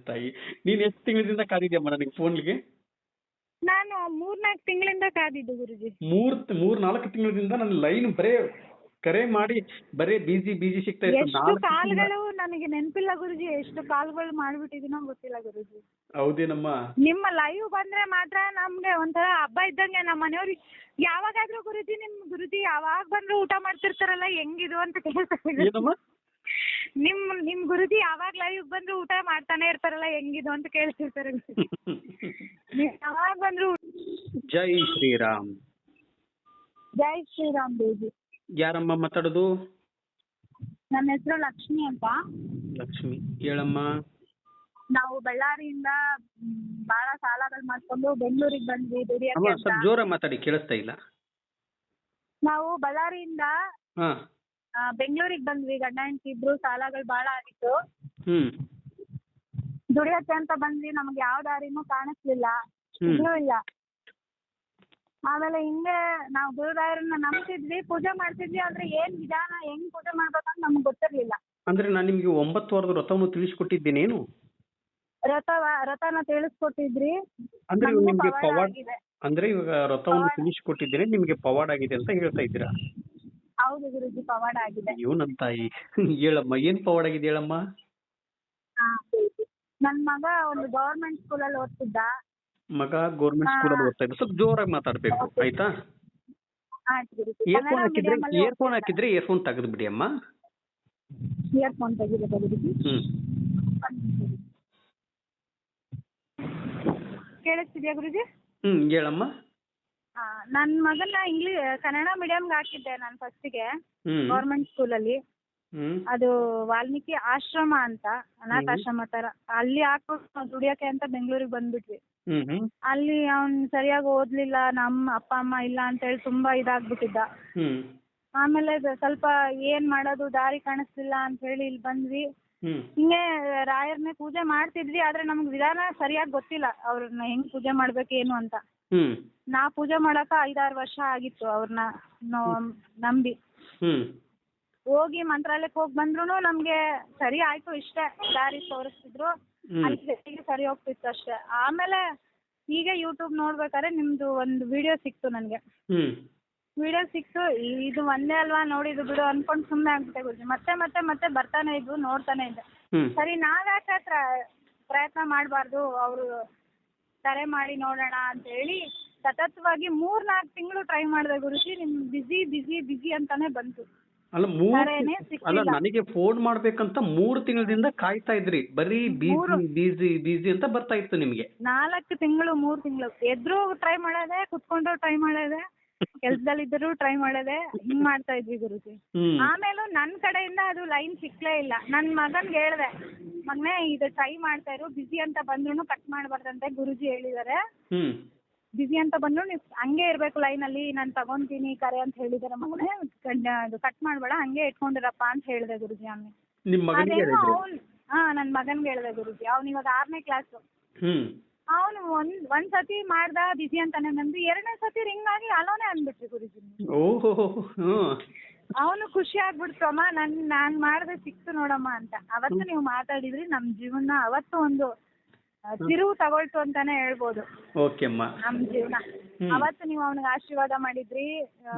ತಾಯಿ. ನೀನ್ ಎಷ್ಟು ತಿಂಗಳಿಂದ ಕಾದಿದ್ಯಮ್ಮ ನನಗೆ ಫೋನ್ಗೆ? ನಾನು 3-4 ತಿಂಗಳಿಂದ ಕಾದಿದ್ದು ಗುರುಜಿ. 3-4 ತಿಂಗಳಿಂದ ನನ್ನ ಲೈನ್ ಬರೇ ಕರೆ ಮಾಡಿ ಬರೇ ಬಿಜಿ ಸಿಗ್ತಾ ಇತ್ತು. ಎಷ್ಟು ಕಾಲ್ಗಳು ನನಗೆ ನೆನಪಿಲ್ಲ ಗುರುಜಿ, ಎಷ್ಟು ಕಾಲ್ಗಳು ಮಾಡ್ಬಿಟ್ಟಿದೀನೋ ಗೊತ್ತಿಲ್ಲ ಗುರುಜಿ. ಹೌದೇನಮ್ಮ? ನಿಮ್ಮ ಲೈವ್ ಬಂದ್ರೆ ಮಾತ್ರ ನಮ್ಗೆ ಒಂಥರ ಹಬ್ಬ ಇದ್ದಂಗೆ. ನಮ್ಮ ಮನೆಯವ್ರಿಗೆ ಯಾವಾಗಾದ್ರೂ ಗುರುಜಿ ಯಾವಾಗ ಬಂದ್ರು ಊಟ ಮಾಡ್ತಿರ್ತಾರಲ್ಲ, ಹೆಂಗಿದು ಅಂತ ಕೇಳ್ತಾರೆ. ಏನಮ್ಮ? ನಿಮ್ ಗುರುಜಿ ಯಾವಾಗ ಲೈವ್ ಬಂದ್ರು ಊಟ ಮಾಡ್ತಾನೆ ಇರ್ತಾರಲ್ಲ, ಹೆಂಗಿದು ಅಂತ ಕೇಳ್ತಿರ್ತಾರೆ. ಯಾವಾಗ ಬಂದ್ರು. ಜೈ ಶ್ರೀರಾಮ್. ಜೈ ಶ್ರೀರಾಮ್ ದೇವಿ. ಯಾರಮ್ಮ ಮಾತಾಡೋದು? ನನ್ನ ಹೆಸರು ಲಕ್ಷ್ಮಿ ಅಂತ. ಲಕ್ಷ್ಮಿ, ಹೇಳಮ್ಮ. ನಾವು ಬಳ್ಳಾರಿಯಿಂದ ಬಹಳ ಸಾಲಗಳು ಮಾಡ್ಕೊಂಡು ಬೆಂಗಳೂರಿಗೆ ಬಂದ್ವಿ ದುಡಿಯಕ್ಕೆ ಅಂತ. ಸ್ವಲ್ಪ ಜೋರ ಮಾತಾಡಿ, ಕೇಳಿಸ್ತಾ ಇಲ್ಲ. ನಾವು ಬಳ್ಳಾರಿಯಿಂದ ಬೆಂಗಳೂರಿಗೆ ಬಂದ್ವಿ, ಗಂಡ ಹೆಂಡತಿ ಇಬ್ರು. ಸಾಲಗಳು ಬಹಳ ಆಗಿತ್ತು. ದುಡಿಯಕ್ಕೆ ಅಂತ ಬಂದ್ವಿ. ನಮ್ಗೆ ಯಾವ ದಾರಿನೂ ಕಾಣಿಸ್ಲಿಲ್ಲ, ಇಲ್ಲೂ ಇಲ್ಲ. ಆಮೇಲೆ ಹಿಂಗೆ ನಾವು ಗುರುರಾಯರನ್ನ ನಂಬ್ತಿದ್ವಿ, ಪೂಜೆ ಮಾಡ್ತಿದ್ವಿ. ಆದ್ರೆ ಏನ್ ವಿಧಾನ, ಹೆಂಗ್ ಪೂಜೆ ಮಾಡ್ಬೇಕಂತ ನಮ್ಗೆ ಗೊತ್ತಿರ್ಲಿಲ್ಲ. ಅಂದ್ರೆ ನಾನು ನಿಮ್ಗೆ 9 ವಾರದ ವ್ರತವನ್ನು ತಿಳಿಸ್ಕೊಟ್ಟಿದ್ದೇನೇನು? ವ್ರತನ ತಿಳಿಸ್ಕೊಟ್ಟಿದ್ರಿ. ಅಂದ್ರೆ ನಿಮ್ಗೆ ಪವಾಡ, ಅಂದ್ರೆ ಇವಾಗ ವ್ರತವನ್ನು ತಿಳಿಸ್ಕೊಟ್ಟಿದ್ದೇನೆ, ನಿಮ್ಗೆ ಪವಾಡ ಆಗಿದೆ ಅಂತ ಹೇಳ್ತಾ ಇದ್ದೀರಾ? ಹೌದು ಗುರುಜಿ, ಪವಾಡ ಆಗಿದೆ. ಅಯ್ಯೋ ನನ್ ತಾಯಿ, ಹೇಳಮ್ಮ, ಏನ್ ಪವಾಡ ಆಗಿದೆ ಹೇಳಮ್ಮ. ನನ್ ಮಗ ಒಂದು ಗವರ್ಮೆಂಟ್ ಸ್ಕೂಲಲ್ಲಿ ಓದ್ತಿದ್ದ. ಮಗ ಗೌರ್ಮೆಂಟ್ ಸ್ಕೂಲಲ್ಲಿ ಓದ್ತಾ ಇದ್ದ. ಸ್ವಲ್ಪ ಜೋರಾಗಿ ಮಾತಾಡ್ಬೇಕು, ಆಯ್ತಾ? ಇಯರ್ಫೋನ್ ಹಾಕಿದ್ರೆ ಇಯರ್ಫೋನ್ ತೆಗೆದು ಬಿಡಿ ಅಮ್ಮ. ಇಯರ್ಫೋನ್ ತೆಗಿದೆ ಗುರುಜಿ. ಕೇಳಿಸ್ತಿದ್ಯಾ ಗುರುಜಿ? ಹೇಳಮ್ಮ. ನನ್ ಮಗನ ಕನ್ನಡ ಮೀಡಿಯಂಗೆ ಹಾಕಿದ್ದೆ ನಾನು ಫಸ್ಟಿಗೆ, ಗವರ್ಮೆಂಟ್ ಸ್ಕೂಲಲ್ಲಿ. ಅದು ವಾಲ್ಮೀಕಿ ಆಶ್ರಮ ಅಂತ, ಅನಾಥಾಶ್ರಮ ತರ. ಅಲ್ಲಿ ಹಾಕ್ಬಿಟ್ಟು ದುಡಿಯಕ್ಕೆ ಅಂತ ಬೆಂಗಳೂರಿಗೆ ಬಂದ್ಬಿಟ್ವಿ. ಅಲ್ಲಿ ಅವ್ನ್ ಸರಿಯಾಗಿ ಓದ್ಲಿಲ್ಲ, ನಮ್ಮ ಅಪ್ಪ ಅಮ್ಮ ಇಲ್ಲ ಅಂತ ಹೇಳಿ ತುಂಬಾ ಇದಾಗ್ಬಿಟ್ಟಿದ್ದ. ಆಮೇಲೆ ಸ್ವಲ್ಪ ಏನ್ ಮಾಡೋದು ದಾರಿ ಕಾಣಿಸ್ತಿಲ್ಲ ಅಂತ ಹೇಳಿ ಇಲ್ಲಿ ಬಂದ್ವಿ. ಹಿಂಗೆ ರಾಯರ್ನೇ ಪೂಜೆ ಮಾಡ್ತಿದ್ವಿ. ಆದ್ರೆ ನಮ್ಗೆ ವಿಧಾನ ಸರಿಯಾಗಿ ಗೊತ್ತಿಲ್ಲ, ಅವ್ರನ್ನ ಹೆಂಗ್ ಪೂಜೆ ಮಾಡ್ಬೇಕು ಏನು ಅಂತ. ನಾ ಪೂಜೆ ಮಾಡಕ 5-6 ವರ್ಷ ಆಗಿತ್ತು ಅವ್ರನ್ನ ನಂಬಿ. ಹೋಗಿ ಮಂತ್ರಾಲಯಕ್ಕೆ ಹೋಗಿ ಬಂದ್ರು ನಮ್ಗೆ ಸರಿ ಆಯ್ತು, ಇಷ್ಟೇ ದಾರಿ ತೋರಿಸ್ತಿದ್ರು, ಅಲ್ಲಿ ಸರಿ ಹೋಗ್ತಿತ್ತು ಅಷ್ಟೇ. ಆಮೇಲೆ ಈಗ ಯೂಟ್ಯೂಬ್ ನೋಡ್ಬೇಕಾದ್ರೆ ನಿಮ್ದು ಒಂದು ವಿಡಿಯೋ ಸಿಕ್ತು ನನ್ಗೆ. ವಿಡಿಯೋ ಸಿಕ್ತು, ಇದು ಒಂದೇ ಅಲ್ವಾ ನೋಡಿದ್ದು ಬಿಡು ಅನ್ಕೊಂಡ್ ಸುಮ್ನೆ ಆಗ್ಬಿಟ್ಟೆ ಗುರುಜಿ. ಮತ್ತೆ ಮತ್ತೆ ಮತ್ತೆ ಬರ್ತಾನೆ ಇದ್ವು, ನೋಡ್ತಾನೆ ಇದ್ದೆ. ಸರಿ ನಾವ್ಯಾಕೆ ಪ್ರಯತ್ನ ಮಾಡ್ಬಾರ್ದು, ಅವ್ರು ಕರೆ ಮಾಡಿ ನೋಡೋಣ ಅಂತ ಹೇಳಿ ಸತತವಾಗಿ 3-4 ತಿಂಗಳು ಟ್ರೈ ಮಾಡಿದೆ ಗುರುಜಿ. ನಿಮ್ ಬಿಸಿ ಅಂತಾನೆ ಬಂತು. ಅಲ್ಲ, ನನಗೆ ಫೋನ್ ಮಾಡ್ಬೇಕಂತ 3 ತಿಂಗಳಿಂದ ಕಾಯ್ತಾ ಇದ್ರಿ, ಬರೀ ಬಿಸಿ ಅಂತ ಬರ್ತಾ ಇತ್ತು ನಿಮ್ಗೆ. 4 ತಿಂಗಳು 3 ತಿಂಗಳು ಎದ್ರು ಟ್ರೈ ಮಾಡೋದೆ, ಕುತ್ಕೊಂಡು ಟ್ರೈ ಮಾಡೋದೆ, ಕೆಲ್ಸದಲ್ಲಿದ್ದರು ಟ್ರೈ ಮಾಡೋದೆ, ಹಿಂಗ್ ಮಾಡ್ತಾ ಇದ್ವಿ ಗುರುಜಿ. ಆಮೇಲೂ ನನ್ ಕಡೆಯಿಂದ ಅದು ಲೈನ್ ಸಿಕ್ಲೇ ಇಲ್ಲ. ನನ್ ಮಗನ್ಗೆ ಹೇಳ್ದೆ, ಮಗನೇ ಇದು ಟ್ರೈ ಮಾಡ್ತಾ ಇರು, ಬಿಸಿ ಅಂತ ಬಂದ್ರು ಕಟ್ ಮಾಡ್ಬಾರ್ದಂತೆ ಗುರುಜಿ ಹೇಳಿದಾರೆ. ಬಿಸಿ ಅಂತ ಬಂದ್ರು ನೀವು ಹಂಗೆ ಇರ್ಬೇಕು ಲೈನ್ ಅಲ್ಲಿ, ನಾನು ತಗೊಂತೀನಿ ಕರೆ ಅಂತ ಹೇಳಿದಾರೆ ಮಗನೇ, ಅದು ಕಟ್ ಮಾಡ್ಬೇಡ, ಹಂಗೆ ಇಟ್ಕೊಂಡಿರಪ್ಪ ಅಂತ ಹೇಳಿದೆ ಗುರುಜಿ. ನನ್ ಮಗನ್ಗೆ ಹೇಳಿದೆ ಗುರುಜಿ. ಅವ್ನು ಇವಾಗ 6ನೇ ಕ್ಲಾಸ್. ಅವನು ಒಂದ್ಸತಿ ಮಾಡ್ದ ಬಿಸಿ ಅಂತಾನೆ ಬಂದು, 2ನೇ ಸತಿ ರಿಂಗ್ ಆಗಿ ಅಲೋನೆ ಅಂದ್ಬಿಟ್ರಿ ಗುರುಜಿ. ಅವನು ಖುಷಿ ಆಗ್ಬಿಡ್ತು, ಅಮ್ಮ ನಾನ್ ಮಾಡ್ದೆ ಸಿಕ್ತು ನೋಡಮ್ಮ ಅಂತ. ಅವತ್ತು ನೀವು ಮಾತಾಡಿದ್ರಿ, ನಮ್ ಜೀವನ ಅವತ್ತು ಒಂದು ತಿರುವು ತಗೊಳ್ತು ಅಂತಾನೆ ಹೇಳ್ಬೋದು. ನಮ್ ಜೀವನ ಅವತ್ತು ನೀವು ಅವನಿಗೆ ಆಶೀರ್ವಾದ ಮಾಡಿದ್ರಿ.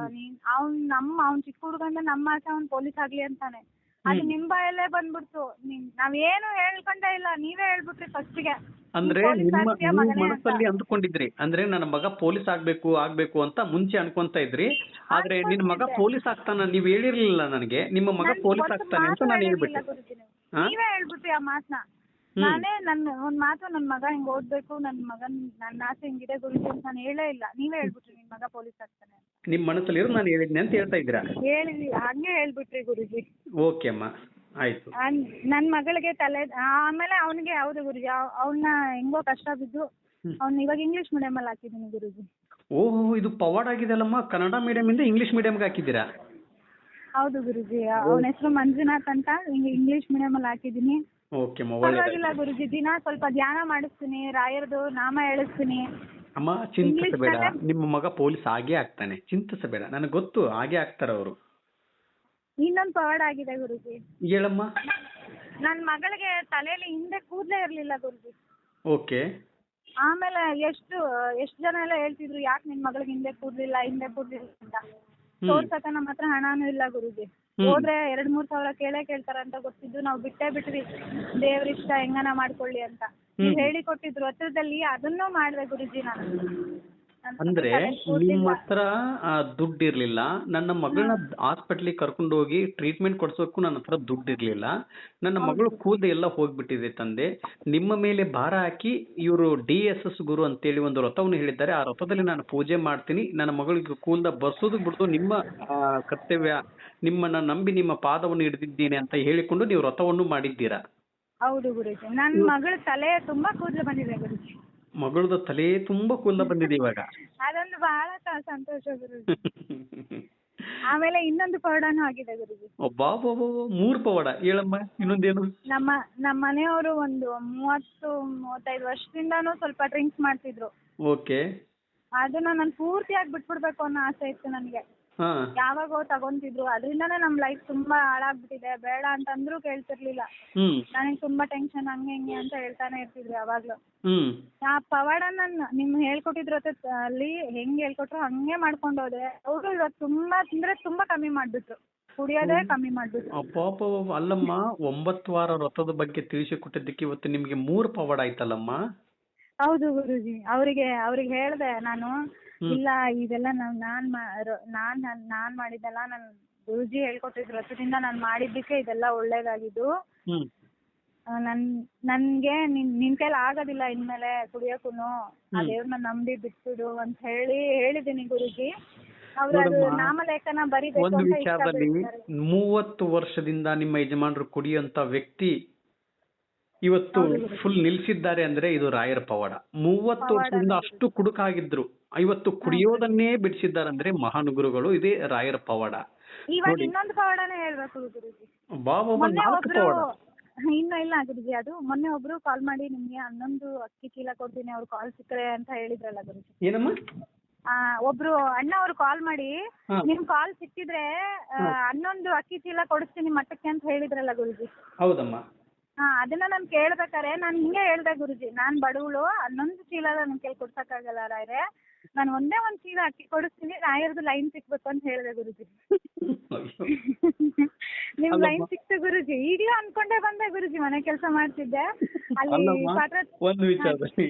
ಅವ್ನ್ ಚಿಕ್ಕ ಹುಡುಗಂದ ನಮ್ಮ ಆಸೆ ಅವ್ನ್ ಪೊಲೀಸ್ ಆಗ್ಲಿ ಅಂತಾನೆ. ಅದು ನಿಮ್ ಬಾಯಲ್ಲೇ ಬಂದ್ಬಿಡ್ತು. ನಾವೇನು ಹೇಳ್ಕೊಂಡೇ ಇಲ್ಲ, ನೀವೇ ಹೇಳ್ಬಿಟ್ರಿ ಫಸ್ಟಿಗೆ. ಅಂದ್ರೆ ನಿಮ್ಮ ಮನಸ್ಸಲ್ಲಿ ಅಂದ್ಕೊಂಡಿದ್ರಿ, ಅಂದ್ರೆ ನನ್ನ ಮಗ ಪೊಲೀಸ್ ಆಗ್ಬೇಕು ಅಂತ ಮುಂಚೆ ಅನ್ಕೊಂತ ಇದ್ರಿ. ಆದ್ರೆ ನಿನ್ನ ಮಗ ಪೊಲೀಸ್ ಆಗ್ತಾನ ನೀವ್ ಹೇಳಿರ್ಲಿಲ್ಲ ನನಗೆ, ನಿಮ್ಮ ಮಗ ಪೊಲೀಸ್ ಆಗ್ತಾನೆ ಅಂತ ನಾನು ಹೇಳ್ಬಿಟ್ಟೆ. ನೀವೇ ಹೇಳ್ಬಿಟ್ರಿ ಆ ಮಾತನ್ನ. ನಾನೇ ಒಂದ್ ಮಾತು, ನನ್ ಮಗ ಹಿಂಗ್ ಓದ್ಬೇಕು, ನನ್ನ ಆಸೆ ಹಿಂಗಿದೆ ಗುರುಜಿ ಅಂತ ನಾನು ಹೇಳೇ ಇಲ್ಲ. ನೀವೇ ಹೇಳ್ಬಿಟ್ರಿ ನಿಮ್ ಮಗ ಪೊಲೀಸ್ ಆಗ್ತಾನೆ. ನಿಮ್ ಮನಸ್ಸಲ್ಲಿ ನಾನು ಹೇಳಿದ್ನಿ ಅಂತ ಹೇಳ್ತಾ ಇದ್ದೀರಾ? ಹೇಳಿದ್ವಿ, ಹಂಗೆ ಹೇಳ್ಬಿಟ್ರಿ ಗುರುಜಿ. ಓಕೆ ಅಮ್ಮ, ಆಯ್ತು. ನನ್ ಮಗಳಿಗೆ ಆಮೇಲೆ ಅವನಿಗೆ ಹೌದು ಗುರುಜಿ, ಅವನ್ನ ಹೆಂಗೋ ಕಷ್ಟ ಬಿದ್ದು ಅವ್ನ ಇವಾಗ ಇಂಗ್ಲಿಷ್ ಮೀಡಿಯಂ ಅಲ್ಲಿ ಹಾಕಿದೀನಿ ಗುರುಜಿ. ಓಹೋ, ಇದು ಪವಾಡ್ ಆಗಿದೆ ಅಲ್ಲಮ್ಮ. ಕನ್ನಡ ಮೀಡಿಯಂ ಇಂದ ಇಂಗ್ಲಿಷ್ ಮೀಡಿಯಂಗೆ ಹಾಕಿದ್ದೀರಾ? ಹೌದು ಗುರುಜಿ. ಅವನ ಹೆಸರು ಮಂಜುನಾಥ್ ಅಂತ, ಇಂಗ್ಲಿಷ್ ಮೀಡಿಯಂ ಅಲ್ಲಿ ಹಾಕಿದೀನಿ. ಪರವಾಗಿಲ್ಲ ಗುರುಜಿ, ದಿನ ಸ್ವಲ್ಪ ಧ್ಯಾನ ಮಾಡಿಸ್ತೀನಿ, ರಾಯರ್ದು ನಾಮ ಹೇಳಿಸ್ತೀನಿ. ಅಮ್ಮ ಚಿಂತಿಸಬೇಡ, ನಿಮ್ಮ ಮಗ ಪೊಲೀಸ್ ಆಗೇ ಆಗ್ತಾನೆ, ಚಿಂತಿಸಬೇಡ. ನನಗೆ ಗೊತ್ತು, ಹಾಗೆ ಆಗ್ತಾರ ಅವರು. ಇನ್ನೊಂದು ಪವಾಡ ಆಗಿದೆ ಗುರುಜಿ. ಹೇಳಮ್ಮ. ನನ್ನ ಮಗಳಿಗೆ ತಲೆಯಲ್ಲಿ ಹಿಂದೆ ಕೂದಲೇ ಇರ್ಲಿಲ್ಲ ಗುರುಜಿ. ಓಕೆ. ಆಮೇಲೆ ಎಷ್ಟು ಜನ ಎಲ್ಲ ಹೇಳ್ತಿದ್ರು, ಯಾಕೆ ನಿನ್ ಮಗಳಿಗೆ ಹಿಂದೆ ಕೂದ್ಲಿಲ್ಲ ಅಂತ. ತೋರ್ಸಕ ನಮ್ಮ ಹತ್ರ ಹಣನೂ ಇಲ್ಲ ಗುರುಜಿ. ಹೋದ್ರೆ 2-3 ಸಾವಿರ ಕೇಳ್ತಾರ ಅಂತ ಗೊತ್ತಿದ್ದು ನಾವು ಬಿಟ್ವಿ, ದೇವ್ರ ಇಷ್ಟ ಹೆಂಗನ ಮಾಡ್ಕೊಳ್ಳಿ ಅಂತ. ನೀವ್ ಹೇಳಿ ಕೊಟ್ಟಿದ್ರು ಹತ್ರದಲ್ಲಿ, ಅದನ್ನೂ ಮಾಡ್ದೆ ಗುರುಜಿ ನಾನು. ಅಂದ್ರೆ ನಿಮ್ಮ ಹತ್ರ ದುಡ್ಡು ಇರ್ಲಿಲ್ಲ, ನನ್ನ ಮಗಳನ್ನ ಹಾಸ್ಪಿಟ್ಲಿಗೆ ಕರ್ಕೊಂಡು ಹೋಗಿ ಟ್ರೀಟ್ಮೆಂಟ್ ಕೊಡ್ಸೋಕ್ಕೂ ನನ್ನ ಹತ್ರ ದುಡ್ಡು ಇರ್ಲಿಲ್ಲ, ನನ್ನ ಮಗಳು ಕೂದಲು ಎಲ್ಲ ಹೋಗ್ಬಿಟ್ಟಿದೆ ತಂದೆ. ನಿಮ್ಮ ಮೇಲೆ ಭಾರ ಹಾಕಿ ಇವರು DSS ಗುರು ಅಂತೇಳಿ ಒಂದು ವ್ರತವನ್ನು ಹೇಳಿದ್ದಾರೆ, ಆ ವ್ರತದಲ್ಲಿ ನಾನು ಪೂಜೆ ಮಾಡ್ತೀನಿ, ನನ್ನ ಮಗಳಿಗೆ ಕೂದಲ ಬರ್ಸೋದು ಬಿಡ್ದು ನಿಮ್ಮ ಕರ್ತವ್ಯ, ನಿಮ್ಮನ್ನ ನಂಬಿ ನಿಮ್ಮ ಪಾದವನ್ನು ಹಿಡಿದಿದ್ದೀನಿ ಅಂತ ಹೇಳಿಕೊಂಡು ನೀವು ವ್ರತವನ್ನು ಮಾಡಿದ್ದೀರಾ. ಹೌದು ಗುರುಜಿ. ನನ್ನ ಮಗಳ ತಲೆ ತುಂಬಾ ಕೂದಲು ಬಂದಿದೆ ಗುರುಜಿ. ಮಗಳದ ತಲೆ ತುಂಬಾ ಕೂದಲ ಬಂದಿದೆ ಇವಾಗ. ಅದೊಂದು ಬಹಳ ಸಂತೋಷ ಗುರುಜಿ. ಆಮೇಲೆ ಇನ್ನೊಂದು ಪವಾಡನೂ ಆಗಿದೆ ಗುರುಜಿ. ಬಾಬಾ 3 ಪವಾಡ ಹೇಳಮ್ಮ, ಇನ್ನೊಂದೇನು? ನಮ್ಮ ಮನೆಯವರು ಒಂದು 30-35 ವರ್ಷದಿಂದಾನು ಸ್ವಲ್ಪ ಡ್ರಿಂಕ್ಸ್ ಮಾಡ್ತಿದ್ರು. ಓಕೆ. ಅದನ್ನ ನಾನು ಪೂರ್ತಿಯಾಗಿ ಬಿಟ್ಬಿಡ್ಬೇಕು ಅನ್ನೋ ಆಸೆ ಇತ್ತು ನನಗೆ. ಯಾವಾಗೋ ತಗೊಂತಿದ್ರು, ಅದರಿಂದಾನೇ ನಮ್ ಲೈಫ್ ತುಂಬಾ ಹಾಳಾಗ್ಬಿಟ್ಟಿದೆ, ಬೇಡ ಅಂತಂದ್ರೂ ಕೇಳ್ತಿರ್ಲಿಲ್ಲ. ನನಗೆ ತುಂಬಾ ಟೆನ್ಷನ್, ಹಂಗೆ ಹಿಂಗೆ ಅಂತ ಹೇಳ್ತಾನೆ ಇರ್ತಿದ್ರು ಯಾವಾಗ್ಲೂ. ಆ ಪವಾಡ ನಿಮ್ ಹೇಳ್ಕೊಟ್ಟಿದ್ರು ಅಲ್ಲಿ ಹೆಂಗ್ ಹೇಳ್ಕೊಟ್ರು ಹಂಗೆ ಮಾಡ್ಕೊಂಡು ಹೋದ್ರೆ ಅವರು ಇವಾಗ ತುಂಬಾ ಕಮ್ಮಿ ಮಾಡ್ಬಿಟ್ರು, ಕುಡಿಯೋದೇ ಕಮ್ಮಿ ಮಾಡ್ಬಿಟ್ರು. ಅಲ್ಲಮ್ಮ, 9 ವಾರ ವ್ರತದ ಬಗ್ಗೆ ತಿಳಿಸಿಕೊಟ್ಟಿದ್ದಕ್ಕೆ ಇವತ್ತು ನಿಮ್ಗೆ 3 ಪವಾಡ ಆಯ್ತಲ್ಲಮ್ಮ. ಹೌದು ಗುರುಜಿ. ಅವ್ರಿಗೆ ಹೇಳ್ದೆ ನಾನು, ಇಲ್ಲ ಇದೆಲ್ಲ ನಾನ್ ಮಾಡಿದ್ದಲ್ಲ, ನನ್ ಗುರುಜಿ ಹೇಳ್ಕೊಟ್ಟಿದ್ರು ವ್ರತದಿಂದ ನಾನ್ ಮಾಡಿದ್ದಕ್ಕೆ ಇದೆಲ್ಲ ಒಳ್ಳೇದಾಗಿದ್ದು. ನನ್ಗೆ ನಿನ್ ಕೈಲಿ ಆಗೋದಿಲ್ಲ ಇನ್ಮೇಲೆ ಕುಡಿಯೋಕೂನು, ಆ ದೇವ್ರನ್ನ ನಂಬಿ ಬಿಟ್ಬಿಡು ಅಂತ ಹೇಳಿದೀನಿ ಗುರುಜಿ. ಅವ್ರು ಅದು ನಾಮಲೇಖನ ಬರಿಬೇಕು ಒಂದು ಅಂತ ವಿಚಾರದಲ್ಲಿ 30 ವರ್ಷದಿಂದ ನಿಮ್ಮ ಯಜಮಾನರು ಕುಡಿಯುವಂತ ವ್ಯಕ್ತಿ ಇವತ್ತು ಫುಲ್ ನಿಲ್ಸಿದ್ದಾರೆ ಅಂದ್ರೆ ಇದು ರಾಯರ ಪವಾಡ. 30 ವರ್ಷದಿಂದ ಅಷ್ಟು ಕುಡುಕಾಗಿದ್ರು, ಇವತ್ತು ಕುಡಿಯೋದನ್ನೇ ಬಿಡಿಸಿದ್ದಾರೆ ಅಂದ್ರೆ ಮಹಾನ್ ಗುರುಗಳು. ಇದೇ ರಾಯರ ಪವಾಡ. ಇವಾಗ ಇನ್ನೊಂದು ಪವಾಡನೇ ಹೇಳ್ಬೇಕು ಗುರುಜಿ. ಬಾಬಾ 4 ಪವಾಡ. ಇನ್ನು ಇಲ್ಲ ಗುರುಜಿ. ಅದು ಮೊನ್ನೆ ಒಬ್ರು ಕಾಲ್ ಮಾಡಿ ನಿಮ್ಗೆ 11 ಅಕ್ಕಿ ಚೀಲ ಕೊಡ್ತೀನಿ, ಅವ್ರು ಕಾಲ್ ಸಿಕ್ಕರೆ ಅಂತ ಹೇಳಿದ್ರಲ್ಲ ಗುರುಜಿ. ಏನಮ್ಮ? ಒಬ್ರು ಅಣ್ಣ ಅವ್ರು ಕಾಲ್ ಮಾಡಿ ನಿಮ್ ಕಾಲ್ ಸಿಕ್ಕಿದ್ರೆ 11 ಅಕ್ಕಿ ಚೀಲ ಕೊಡಿಸ್ತೀನಿ ಮಠಕ್ಕೆ ಅಂತ ಹೇಳಿದ್ರಲ್ಲ ಗುರುಜಿ. ಹೌದಮ್ಮ. ಅದನ್ನ ನಾನ್ ಕೇಳ್ಬೇಕಾರೆ ನಾನ್ ಹಿಂಗೆ ಹೇಳ್ದೆ ಗುರುಜಿ, ನಾನ್ ಬಡವಳು, 11 ಚೀಲ ನನ್ ಕೈಲಿ ಕೊಡ್ಸಕ್ಕಾಗಲ್ಲ ರಾಯರೇ, ನಾನು ಒಂದೇ 1 ಚೀಲ ಅಕ್ಕಿ ಕೊಡಿಸ್ತೀನಿ, ರಾಯರದು ಲೈನ್ ಸಿಕ್ಬೇಕು ಅಂತ ಹೇಳಿದೆ ಗುರುಜಿ. ನಿಮ್ ಲೈನ್ ಸಿಕ್ತು ಗುರುಜಿ. ಈಗ್ಲೂ ಅನ್ಕೊಂಡೇ ಬಂದೆ ಗುರುಜಿ, ಮನೆ ಕೆಲಸ ಮಾಡ್ತಿದ್ದೆ ಅಲ್ಲಿ. ಒಂದು ವಿಚಾರದಲ್ಲಿ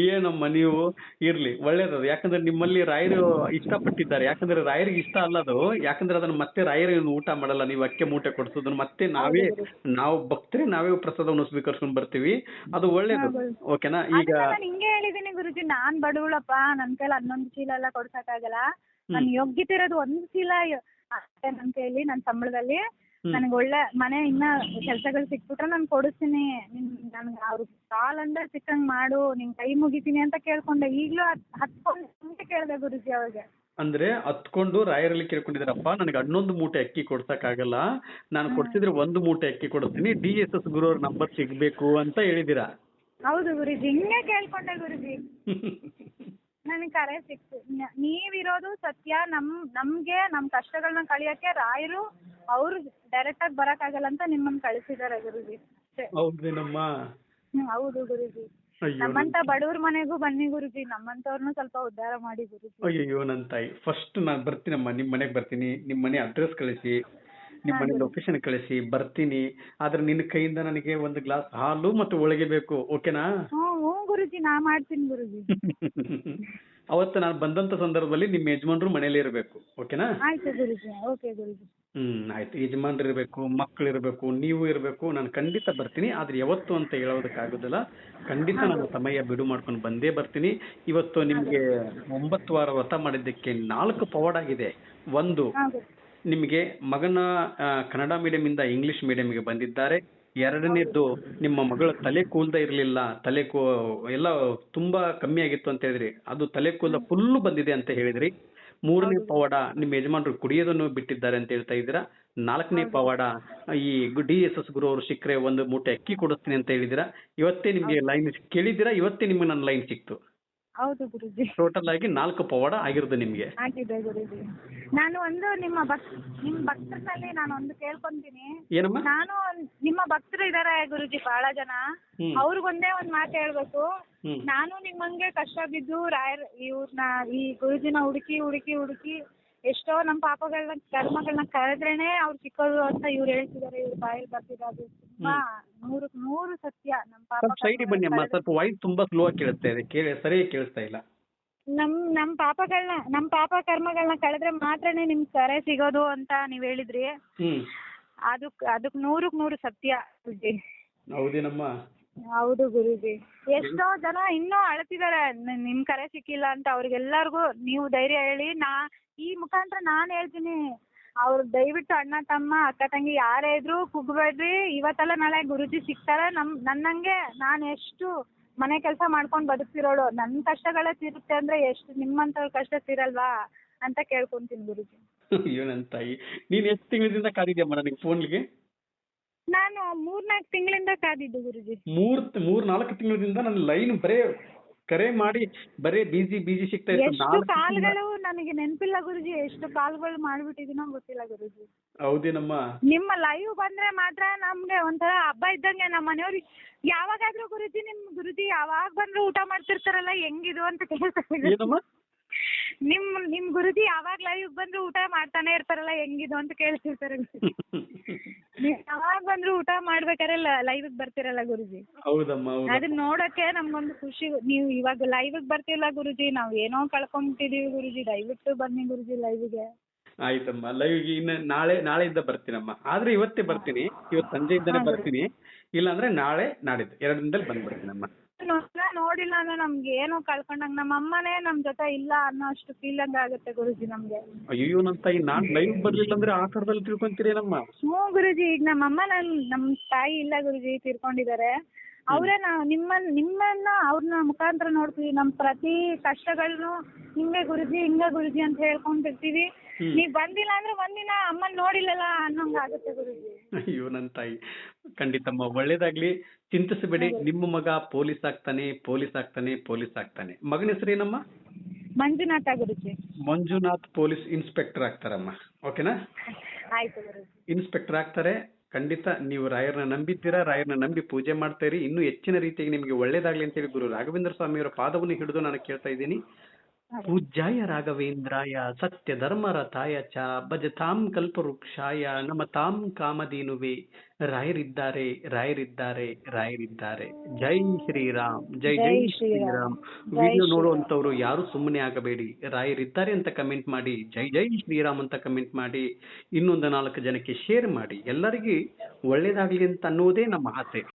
ಏನಮ್ಮ ನೀವು ಇರ್ಲಿ ಒಳ್ಳೇದದು, ಯಾಕಂದ್ರೆ ನಿಮ್ಮಲ್ಲಿ ರಾಯರು ಇಷ್ಟಪಟ್ಟಿದ್ದಾರೆ. ಯಾಕಂದ್ರೆ ರಾಯರಿಗೆ ಇಷ್ಟ ಅಲ್ಲದು, ಯಾಕಂದ್ರೆ ಅದನ್ನ ಮತ್ತೆ ರಾಯರು ಊಟ ಮಾಡಲ್ಲ, ನೀವು ಅಕ್ಕೆ ಮೂಟೆ ಕೊಡ್ಸೋದನ್ನ ಮತ್ತೆ ನಾವು ಭಕ್ತರೇ ನಾವೇ ಪ್ರಸಾದವನ್ನು ಸ್ವೀಕರಿಸ್ಕೊಂಡ್ ಬರ್ತೀವಿ, ಅದು ಒಳ್ಳೇದು. ಓಕೆನಾ? ಈಗ ಹಿಂಗೆ ಹೇಳಿದೀನಿ ಗುರುಜಿ, ನಾನ್ ಬಡವಳಪ್ಪ, ನನ್ ಕೈಲಿ 11 ಚೀಲ ಎಲ್ಲ ಕೊಡ್ಸಕ್ಕಾಗಲ್ಲ, ನನ್ ಯೋಗ್ಯತೆ ಇರೋದು 1 ಚೀಲ ನನ್ ಕೈಲಿ, ನನ್ ಸಂಬಳದಲ್ಲಿ ನನಗೆ ಒಳ್ಳೆ ಮನೆ ಇನ್ನ ಕೆಲ್ಸಗಳು ಸಿಕ್ಬಿಟ್ರೆ ನಾನು ಕೊಡಿಸ್ತೀನಿ, ನನ್ಗೆ ಅವ್ರು ಕಾಲ್ ಅಂದ್ರೆ ಸಿಕ್ಕಂಗ್ ಮಾಡು, ನಿನ್ ಕೈ ಮುಗಿತೀನಿ ಅಂತ ಕೇಳ್ಕೊಂಡೆ. ಈಗ್ಲೂ ಹತ್ಕೊಂಡು ಕೇಳ್ದೆ ಗುರುಜಿ ಅವಾಗ. ಅಂದ್ರೆ ಹತ್ಕೊಂಡು ರಾಯರಲ್ಲಿ ಕೇಳ್ಕೊಂಡಿದ್ರಪ್ಪ, ನನಗೆ 11 ಮೂಟೆ ಅಕ್ಕಿ ಕೊಡ್ಸಕ್ಕಾಗಲ್ಲ, ನಾನು ಕೊಡ್ಸಿದ್ರೆ 1 ಮೂಟೆ ಅಕ್ಕಿ ಕೊಡ್ತೀನಿ, DSS ಗುರು ಅವ್ರ ನಂಬರ್ ಸಿಗ್ಬೇಕು ಅಂತ ಹೇಳಿದಿರಾ? ಹೌದು ಗುರುಜಿ, ಹಿಂಗೆ ಕೇಳ್ಕೊಂಡೆ ಗುರುಜಿ. ನನಗೆ ಕರೆ ಸಿಕ್ತು. ನೀವಿರೋದು ಸತ್ಯ, ನಮ್ಗೆ ನಮ್ ಕಷ್ಟಗಳನ್ನ ಕಳಿಯಕ್ಕೆ ರಾಯರು ಅವ್ರು ಡೈರೆಕ್ಟ್ ಆಗಿ ಬರಕ್ಕಾಗಲ್ಲ ಅಂತ ನಿಮ್ಮನ್ನ ಕಳಿಸಿದಾರೆ ಗುರುಜಿ. ಹೌದೇನಮ್ಮ? ಹೌದು ಗುರುಜಿ. ನಮ್ಮಂತ ಬಡವ್ರ ಮನೆಗೂ ಬನ್ನಿ ಗುರುಜಿ, ನಮ್ಮಂತವ್ರನ್ನು ಸ್ವಲ್ಪ ಉದ್ಧಾರ ಮಾಡಿ ಗುರುಜಿ. ಅಯ್ಯೋ ನನ್ ತಾಯಿ, ಫಸ್ಟ್ ನಾನ್ ಬರ್ತೀನಮ್ಮ, ನಿಮ್ ಮನೆಗ್ ಬರ್ತೀನಿ, ನಿಮ್ ಮನೆ ಅಡ್ರೆಸ್ ಕಳಿಸಿ, ನಿಮ್ ಮನೆ ಲೊಕೇಶನ್ ಕಳಿಸಿ, ಬರ್ತೀನಿ. ಆದ್ರೆ ನಿನ್ನ ಕೈಯಿಂದ ನನಗೆ 1 ಗ್ಲಾಸ್ ಹಾಲು ಮತ್ತು ಹೋಳಿಗೆ ಬೇಕು, ಓಕೆನಾ? ಹ್ಞೂ ಗುರುಜಿ, ನಾ ಮಾಡ್ತೀನಿ ಗುರುಜಿ. ಅವತ್ತು ನಾನು ಬಂದಂತ ಸಂದರ್ಭದಲ್ಲಿ ನಿಮ್ಮ ಯಜಮಾನ್ರು ಮನೇಲಿ ಇರ್ಬೇಕು, ಓಕೆನಾ? ಆಯ್ತು ಗುರುಜಿ. ಓಕೆ ಗುರುಜಿ. ಆಯ್ತು. ಯಜಮಾನ್ರು ಇರ್ಬೇಕು, ಮಕ್ಳು ಇರ್ಬೇಕು, ನೀವು ಇರ್ಬೇಕು. ನಾನು ಖಂಡಿತ ಬರ್ತೀನಿ, ಆದ್ರೆ ಯಾವತ್ತು ಅಂತ ಹೇಳೋದಕ್ಕಾಗೋದಿಲ್ಲ. ಖಂಡಿತ ನಾನು ಸಮಯ ಬಿಡು ಮಾಡ್ಕೊಂಡು ಬಂದೇ ಬರ್ತೀನಿ. ಇವತ್ತು ನಿಮ್ಗೆ 9 ವಾರ ವ್ರತ ಮಾಡಿದ್ದಕ್ಕೆ 4 ಪವಾಡ ಆಗಿದೆ. 1, ನಿಮಗೆ ಮಗನ ಕನ್ನಡ ಮೀಡಿಯಂ ಇಂದ ಇಂಗ್ಲಿಷ್ ಮೀಡಿಯಂಗೆ ಬಂದಿದ್ದಾರೆ. 2ನೇದ್ದು, ನಿಮ್ಮ ಮಗಳ ತಲೆ ಕೂದಲ ಇರ್ಲಿಲ್ಲ, ಎಲ್ಲ ತುಂಬಾ ಕಮ್ಮಿ ಆಗಿತ್ತು ಅಂತ ಹೇಳಿದ್ರಿ, ಅದು ತಲೆ ಕೂದಲ ಫುಲ್ ಬಂದಿದೆ ಅಂತ ಹೇಳಿದ್ರಿ. 3ನೇ ಪವಾಡ, ನಿಮ್ಮ ಯಜಮಾನರು ಕುಡಿಯೋದನ್ನು ಬಿಟ್ಟಿದ್ದಾರೆ ಅಂತ ಹೇಳ್ತಾ ಇದ್ದೀರಾ. 4ನೇ ಪವಾಡ, ಈ DSS ಗುರು ಅವರು ಸಿಕ್ಕರೆ 1 ಮೂಟೆ ಅಕ್ಕಿ ಕೊಡಿಸ್ತೀನಿ ಅಂತ ಹೇಳಿದಿರಾ. ಇವತ್ತೇ ನಿಮ್ಗೆ ಲೈನ್ ಕೇಳಿದ್ದೀರಾ, ಇವತ್ತೇ ನಿಮ್ಗೆ ನನ್ನ ಲೈನ್ ಸಿಕ್ತು. ಹೌದು ಗುರುಜಿ. ಟೋಟಲ್ ಆಗಿ 4 ಪವಾಡ ಆಗಿರೋದು ನಿಮ್ಗೆ. ಆಗಿದೆ ಗುರುಜಿ. ನಾನು ಒಂದು ನಿಮ್ಮ ಭಕ್ತರಲ್ಲಿ ನಾನು ಒಂದು ಕೇಳ್ಕೊಂತೀನಿ. ಏನಮ್ಮ? ನಾನು ನಿಮ್ಮ ಭಕ್ತರು ಇದಾರೆ ಗುರುಜಿ ಬಹಳ ಜನ. ಅವ್ರಿಗೊಂದೇ ಒಂದ್ ಮಾತು ಹೇಳ್ಬೇಕು. ನಾನು ನಿಮ್ಮಂಗೆ ಕಷ್ಟ ಬಿದ್ದು ಇವ್ರನ್ನ ಈ ಗುರುಜಿನ ಹುಡುಕಿ ಎಷ್ಟೋ ನಮ್ಮ ಪಾಪಗಳನ್ನ ಕರ್ಮಗಳನ್ನ ಕರೆದ್ರೇನೆ ಅವ್ರು ಸಿಕ್ಕೋದು ಅಂತ ಇವ್ರು ಹೇಳ್ತಿದಾರೆ. ಇವ್ರ ಬಾಯಲ್ಲಿ ಬರ್ತಿರೋದು ತುಂಬಾ 100% ಸತ್ಯ. ನಮ್ಮ ಪಾಪ ಸೈಡ್ ಬನ್ನಿ ಅಮ್ಮ, ಸ್ವಲ್ಪ ವಾಯ್ಸ್ ತುಂಬಾ ಸ್ಲೋ ಆಗಿ ಕೇಳಿಸ್ತಾ ಇದೆ, ಸರಿಯಾಗಿ ಕೇಳಿಸ್ತಾ ಇಲ್ಲ. ನಮ್ಮ ಪಾಪ ಕರ್ಮಗಳನ್ನ ಕಳೆದ್ರೆ ಮಾತ್ರನೇ ನಿಮ್ ಕರೆ ಸಿಗೋದು ಅಂತ ನೀವ್ ಹೇಳಿದ್ರಿ. ಅದಕ್ 100% ಸತ್ಯ ಗುರುಜಿ. ಹೌದೇನಮ್ಮ? ಹೌದು ಗುರುಜಿ. ಎಷ್ಟೋ ಜನ ಇನ್ನೂ ಅಳ್ತಿದಾರೆ ನಿಮ್ ಕರೆ ಸಿಕ್ಕಿಲ್ಲ ಅಂತ. ಅವ್ರಿಗೆಲ್ಲರಿಗೂ ನೀವು ಧೈರ್ಯ ಹೇಳಿ. ಈ ಮುಖಾಂತರ ನಾನ್ ಹೇಳ್ತೀನಿ, ಅವ್ರು ದಯವಿಟ್ಟು ಅಣ್ಣ ತಮ್ಮ ಅಕ್ಕ ತಂಗಿ ಯಾರೇ ಇದ್ರು ಕುಗ್ಬೇಡ್ರಿ. ಇವತ್ತಲ್ಲ ನಾಳೆ ಗುರುಜಿ ಸಿಗ್ತಾರೆ. ನನ್ನಂಗೆ ನಾನು ಎಷ್ಟು ಮನೆ ಕೆಲಸ ಮಾಡ್ಕೊಂಡು ಬದುಕ್ತಿರೋಳು, ನನ್ನ ಕಷ್ಟಗಳೇ ತೀರುತ್ತೆ ಅಂದ್ರೆ ಎಷ್ಟು ನಿಮ್ಮಂತವ್ರ ಕಷ್ಟ ತೀರಲ್ವಾ ಅಂತ ಕೇಳ್ಕೊಂತೀನಿ ಗುರುಜಿ. ಅಯ್ಯೋ ನನ್ನ ತಾಯಿ, ನೀನ್ ಎಷ್ಟು ತಿಂಗಳಿಂದ ಕಾದಿದ್ಯಮ್ಮ ನನಗೆ ಫೋನ್ಗೆ? ನಾನು 3-4 ತಿಂಗಳಿಂದ ಕಾದಿದ್ದು ಗುರುಜಿ. 3-4 ತಿಂಗಳಿಂದ ನನ್ನ ಲೈನ್ ಬರೇ ಕರೆ ಮಾಡಿ ಬರೇ ಬಿಜಿ ಸಿಗ್ತಾ ಇತ್ತು. ಎಷ್ಟು ಕಾಲ್ಗಳು ನನಗೆ ನೆನಪಿಲ್ಲ ಗುರುಜಿ. ಎಷ್ಟು ಕಾಲ್ಗಳು ಮಾಡ್ಬಿಟ್ಟಿದೀನೋ ಗೊತ್ತಿಲ್ಲ ಗುರುಜಿ. ಹೌದೇನಮ್ಮ? ನಿಮ್ಮ ಲೈವ್ ಬಂದ್ರೆ ಮಾತ್ರ ನಮ್ಗೆ ಒಂಥರ ಹಬ್ಬ ಇದ್ದಂಗೆ. ನಮ್ಮ ಮನೆಯವ್ರಿಗೆ ಯಾವಾಗಾದ್ರೂ ಗುರುಜಿ ಯಾವಾಗ ಬಂದ್ರು ಊಟ ಮಾಡ್ತಿರ್ತಾರಲ್ಲ ಹೆಂಗಿದು ಅಂತ ಕೇಳ್ತಾರೆ. ನಿಮ್ ಗುರುಜಿ ಯಾವಾಗ ಲೈವ್ ಬಂದ್ರು ಊಟ ಮಾಡ್ತಾನೆ ಇರ್ತಾರಲ್ಲ ಹೆಂಗಿದು ಅಂತ ಕೇಳ್ತಿರ್ತಾರೆ. ನೀವ್ ಯಾವಾಗ ಬಂದ್ರು ಊಟ ಮಾಡ್ಬೇಕಾದ್ರೆ ಲೈವ್ ಬರ್ತಿರಲ್ಲ ಗುರುಜಿ. ಹೌದಮ್ಮ. ಅದನ್ನ ನೋಡಕ್ಕೆ ನಮ್ಗೊಂದು ಖುಷಿ. ನೀವು ಇವಾಗ ಲೈವ್ ಬರ್ತಿಲ್ಲ ಗುರುಜಿ, ನಾವ್ ಏನೋ ಕಳ್ಕೊಂಡ್ಬಿಟ್ಟಿದೀವಿ ಗುರುಜಿ. ದಯವಿಟ್ಟು ಬನ್ನಿ ಗುರುಜಿ ಲೈವ್ಗೆ. ಆಯ್ತಮ್ಮ, ಲೈವ್ಗೆ ಇನ್ನು ನಾಳೆಯಿಂದ ಬರ್ತೀನಮ್ಮ. ಆದ್ರೆ ಇವತ್ತೇ ಬರ್ತೀನಿ, ಇವತ್ತು ಸಂಜೆಯಿಂದಾನೆ ಬರ್ತೀನಿ. ಇಲ್ಲಾಂದ್ರೆ ನಾಳೆ ನಾಡಿದ್ದು 2 ದಿನದಲ್ಲಿ ಬಂದ್ಬಿಡ್ತೀನಮ್ಮ. ನೋಡಿಲ್ಲ ಅಂದ್ರೆ ನಮ್ಗೆ ಏನೋ ಕಳ್ಕೊಂಡಂಗ್, ನಮ್ಮ ಅಮ್ಮನೇ ನಮ್ ಜೊತೆ ಇಲ್ಲ ಅನ್ನೋ ಅಷ್ಟು ಫೀಲಿಂಗ್ ಆಗುತ್ತೆ ಗುರುಜಿ ನಮ್ಗೆ. ಅಯ್ಯೋ ನನ್ನ ತಾಯಿ, ನಾನ್ ಲೈವ್ ಬರ್ಲಿಲ್ಲ ಅಂದ್ರೆ ಆ ಕಡದಲ್ಲಿ ತಿಳ್ಕೊಂತೀರೇನಮ್ಮ? ಹ್ಞೂ ಗುರುಜಿ. ಈಗ ನಮ್ಮ ಅಮ್ಮ ನಮ್ ತಾಯಿ ಇಲ್ಲ ಗುರುಜಿ, ತೀರ್ಕೊಂಡಿದ್ದಾರೆ. ಅವ್ರೇ ನಿಮ್ಮನ್ನ ಅವ್ರನ್ನ ಮುಖಾಂತರ ನೋಡ್ತೀವಿ. ನಮ್ ಪ್ರತಿ ಕಷ್ಟಗಳನ್ನು ಹಿಂಗೆ ಗುರುಜಿ ಅಂತ ಹೇಳ್ಕೊಂಡಿರ್ತೀವಿ. ನೀವ್ ಬಂದಿಲ್ಲ ಅಂದ್ರೆ ಒಂದಿನ ಅಮ್ಮನ್ ನೋಡಿಲ್ಲಲ್ಲ ಅನ್ನೋಂಗ್ ಆಗುತ್ತೆ ಗುರುಜಿ. ಅಯ್ಯೋ ನನ್ನ ತಾಯಿ, ಖಂಡಿತಮ್ಮ ಒಳ್ಳೇದಾಗ್ಲಿ, ಚಿಂತಿಸಬೇಡಿ. ನಿಮ್ಮ ಮಗ ಪೊಲೀಸ್ ಆಗ್ತಾನೆ. ಮಗನ ಹೆಸರೇನಮ್ಮ? ಮಂಜುನಾಥ ಗುರುಜಿ. ಮಂಜುನಾಥ್ ಪೊಲೀಸ್ ಇನ್ಸ್ಪೆಕ್ಟರ್ ಆಗ್ತಾರಮ್ಮ. ಓಕೆನಾ? ಆಯ್ತು ಗುರುಜಿ. ಇನ್ಸ್ಪೆಕ್ಟರ್ ಆಗ್ತಾರೆ. ಖಂಡಿತ ನೀವು ರಾಯರನ್ನ ನಂಬಿದ್ದೀರಾ, ರಾಯರನ್ನ ನಂಬಿ ಪೂಜೆ ಮಾಡ್ತಾ ಇರಿ. ಇನ್ನೂ ಹೆಚ್ಚಿನ ರೀತಿಯಾಗಿ ನಿಮಗೆ ಒಳ್ಳೇದಾಗ್ಲಿ ಅಂತೇಳಿ ಗುರು ರಾಘವೇಂದ್ರ ಸ್ವಾಮಿಯವರ ಪಾದವನ್ನು ಹಿಡಿದು ನಾನು ಕೇಳ್ತಾ ಇದ್ದೀನಿ. ಪೂಜ್ಯಾಯ ರಾಘವೇಂದ್ರಾಯ ಸತ್ಯ ಧರ್ಮರಥಾಯ ಚ ಭಜತಾಂ ಕಲ್ಪವೃಕ್ಷಾಯ ನಮತಾಂ ಕಾಮಧೇನುವೆ. ರಾಯರಿದ್ದಾರೆ. ಜೈ ಶ್ರೀರಾಮ್. ಜೈ ಶ್ರೀರಾಮ್. ವಿಡಿಯೋ ನೋಡುವಂತವ್ರು ಯಾರು ಸುಮ್ಮನೆ ಆಗಬೇಡಿ. ರಾಯರಿದ್ದಾರೆ ಅಂತ ಕಮೆಂಟ್ ಮಾಡಿ, ಜೈ ಶ್ರೀರಾಮ್ ಅಂತ ಕಮೆಂಟ್ ಮಾಡಿ, ಇನ್ನೊಂದು 4 ಜನಕ್ಕೆ ಶೇರ್ ಮಾಡಿ. ಎಲ್ಲರಿಗೂ ಒಳ್ಳೇದಾಗ್ಲಿ ಅಂತ ಅನ್ನೋದೇ ನಮ್ಮ ಆಸೆ.